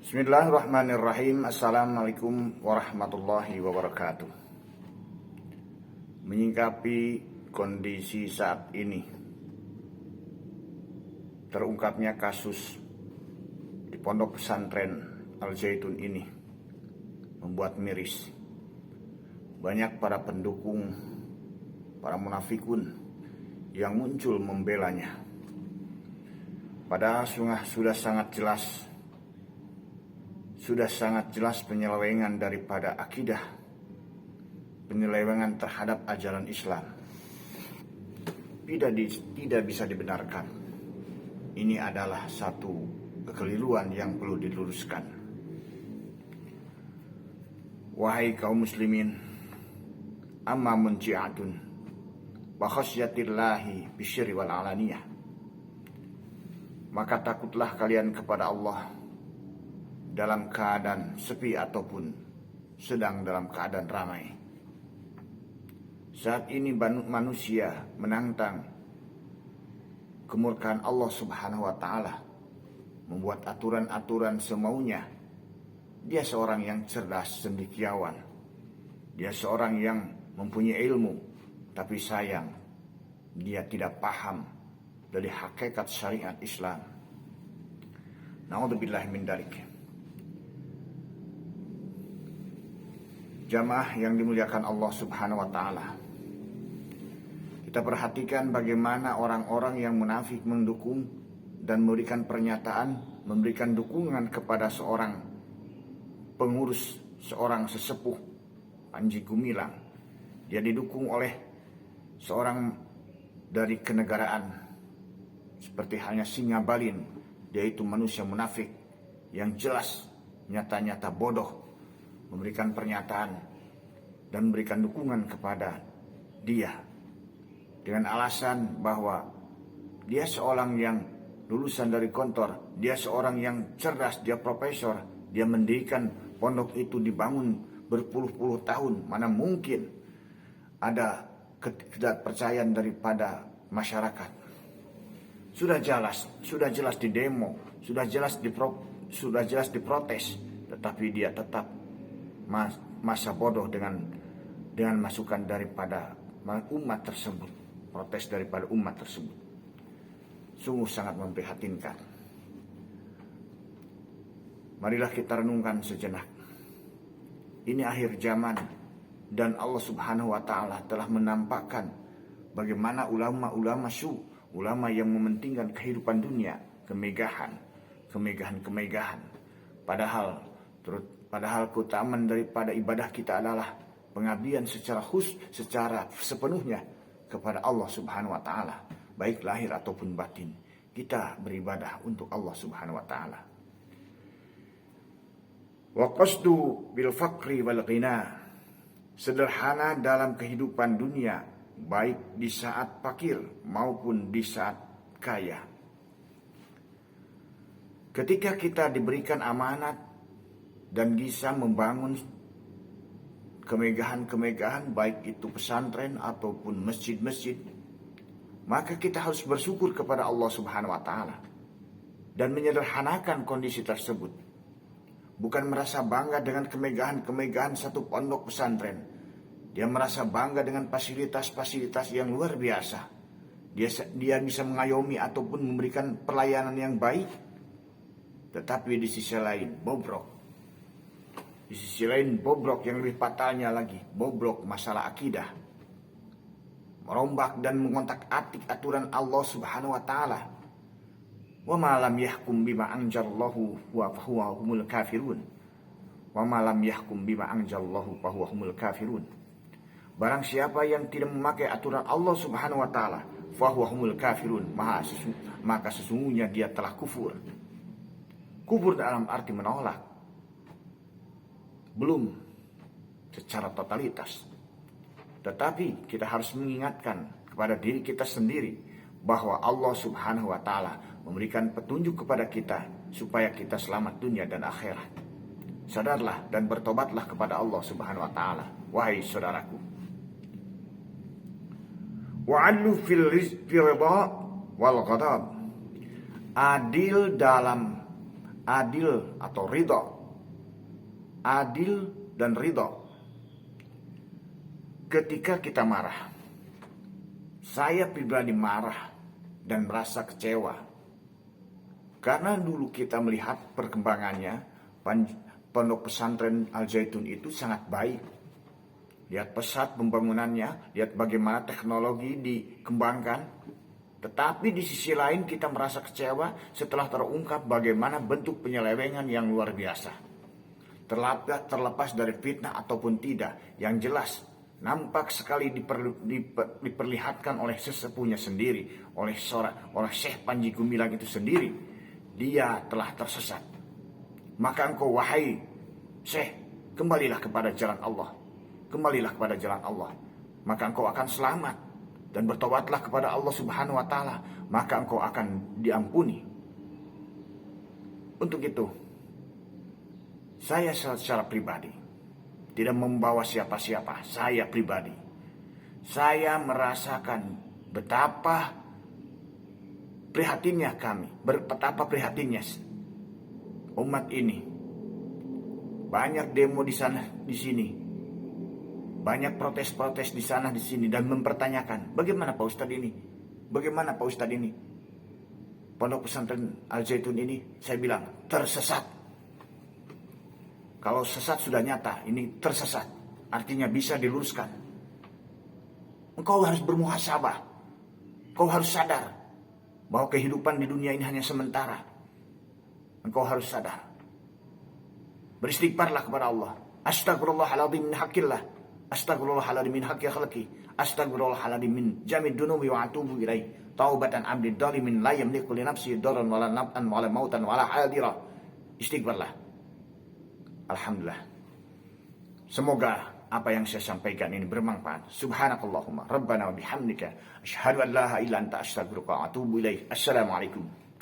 Bismillahirrahmanirrahim. Assalamualaikum warahmatullahi wabarakatuh. Menyikapi kondisi saat ini, terungkapnya kasus di pondok pesantren Al-Zaitun ini membuat miris. Banyak para pendukung, para munafikun yang muncul membelanya. Padahal sudah sangat jelas penyelewengan daripada akidah, penyelewengan terhadap ajaran Islam. Tidak bisa dibenarkan. Ini adalah satu kekeliruan yang perlu diluruskan. Wahai kaum muslimin, amma munji'atun wa khasyatillahi bisyirri wal alaniyah. Maka takutlah kalian kepada Allah dalam keadaan sepi ataupun sedang dalam keadaan ramai. Saat ini manusia menantang kemurkaan Allah Subhanahu wa Ta'ala, membuat aturan-aturan semaunya. Dia seorang yang cerdas cendekiawan, dia seorang yang mempunyai ilmu, tapi sayang dia tidak paham dari hakikat syariat Islam. Na'udzubillahi min dzalik. Jamaah yang dimuliakan Allah Subhanahu wa Ta'ala, kita perhatikan bagaimana orang-orang yang munafik mendukung dan memberikan pernyataan, memberikan dukungan kepada seorang pengurus, seorang sesepuh Panji Gumilang. Dia didukung oleh seorang dari kenegaraan seperti halnya Singabalin. Dia itu manusia munafik yang jelas nyata-nyata bodoh, memberikan pernyataan dan memberikan dukungan kepada dia dengan alasan bahwa dia seorang yang lulusan dari kantor, dia seorang yang cerdas, dia profesor, dia mendirikan pondok itu dibangun berpuluh-puluh tahun. Mana mungkin ada ketidakpercayaan daripada masyarakat. Sudah jelas di demo, sudah jelas diprotes, tetapi dia tetap masa bodoh dengan masukan daripada umat tersebut, protes daripada umat tersebut. Sungguh sangat memprihatinkan. Marilah kita renungkan sejenak. Ini akhir zaman dan Allah Subhanahu wa Ta'ala telah menampakkan bagaimana ulama yang mementingkan kehidupan dunia, kemegahan. Padahal keutamaan daripada ibadah kita adalah pengabdian secara sepenuhnya kepada Allah Subhanahu wa Ta'ala, baik lahir ataupun batin. Kita beribadah untuk Allah Subhanahu wa Ta'ala. Wa qasdu bil faqri wal ghina, sederhana dalam kehidupan dunia, baik di saat fakir maupun di saat kaya. Ketika kita diberikan amanat dan bisa membangun kemegahan baik itu pesantren ataupun masjid-masjid, maka kita harus bersyukur kepada Allah Subhanahu wa Ta'ala dan menyederhanakan kondisi tersebut. Bukan merasa bangga dengan kemegahan satu pondok pesantren. Dia merasa bangga dengan fasilitas-fasilitas yang luar biasa. Dia bisa mengayomi ataupun memberikan pelayanan yang baik, tetapi di sisi lain bobrok. Di sisi lain bobrok yang lebih fatalnya lagi, bobrok masalah akidah. Merombak dan mengontak-atik aturan Allah Subhanahu wa Ta'ala. Wa ma lam yahkum bima anzalallahu wa huwa humul kafirun. Wa ma lam yahkum bima anzalallahu fa huwa humul kafirun. Barang siapa yang tidak memakai aturan Allah Subhanahu wa Ta'ala, fa huwa humul kafirun, maka sesungguhnya dia telah kufur. Kufur dalam arti menolak, belum secara totalitas. Tetapi kita harus mengingatkan kepada diri kita sendiri bahwa Allah Subhanahu wa Ta'ala memberikan petunjuk kepada kita supaya kita selamat dunia dan akhirat. Sadarlah dan bertobatlah kepada Allah Subhanahu wa Ta'ala, wahai saudaraku. Wa'adlu fil ridha wal ghadab. Adil dalam adil atau ridho. Adil dan ridho. Ketika kita marah, saya pribadi marah dan merasa kecewa. Karena dulu kita melihat perkembangannya, Pondok Pesantren Al Zaitun itu sangat baik. Lihat pesat pembangunannya, lihat bagaimana teknologi dikembangkan. Tetapi di sisi lain kita merasa kecewa setelah terungkap bagaimana bentuk penyelewengan yang luar biasa. Terlepas dari fitnah ataupun tidak, yang jelas nampak sekali diperlihatkan oleh sesepuhnya sendiri, oleh Syekh Panji Gumilang itu sendiri. Dia telah tersesat. Maka engkau wahai Syekh, kembalilah kepada jalan Allah. Kembalilah kepada jalan Allah. Maka engkau akan selamat. Dan bertobatlah kepada Allah Subhanahu wa Ta'ala, maka engkau akan diampuni. Untuk itu, saya secara pribadi tidak membawa siapa-siapa. Saya pribadi, saya merasakan betapa prihatinnya kami, betapa prihatinnya umat ini. Banyak demo di sana, di sini. Banyak protes-protes di sana di sini dan mempertanyakan, bagaimana Pak Ustadz ini? Bagaimana Pak Ustadz ini? Pondok Pesantren Al Zaitun ini, saya bilang, tersesat. Kalau sesat sudah nyata, ini tersesat. Artinya bisa diluruskan. Engkau harus bermuhasabah. Engkau harus sadar bahwa kehidupan di dunia ini hanya sementara. Engkau harus sadar. Beristighfarlah kepada Allah. Astagfirullahaladzim min haqqillah. Astagfirullahaladzim min haqqi khalqi. Astagfirullahaladzim min jamid dunubi wa atubu ilaih. Taubatan abdi dhalimin la yamliku li nafsi daran wala naf'an wala mautan wala hadira. Istighfarlah. Alhamdulillah. Semoga apa yang saya sampaikan ini bermanfaat. Subhanakallahumma rabbana wa bihamdika asyhadu an la ilaha illa anta astaghfiruka wa atubu ilaik. Assalamualaikum.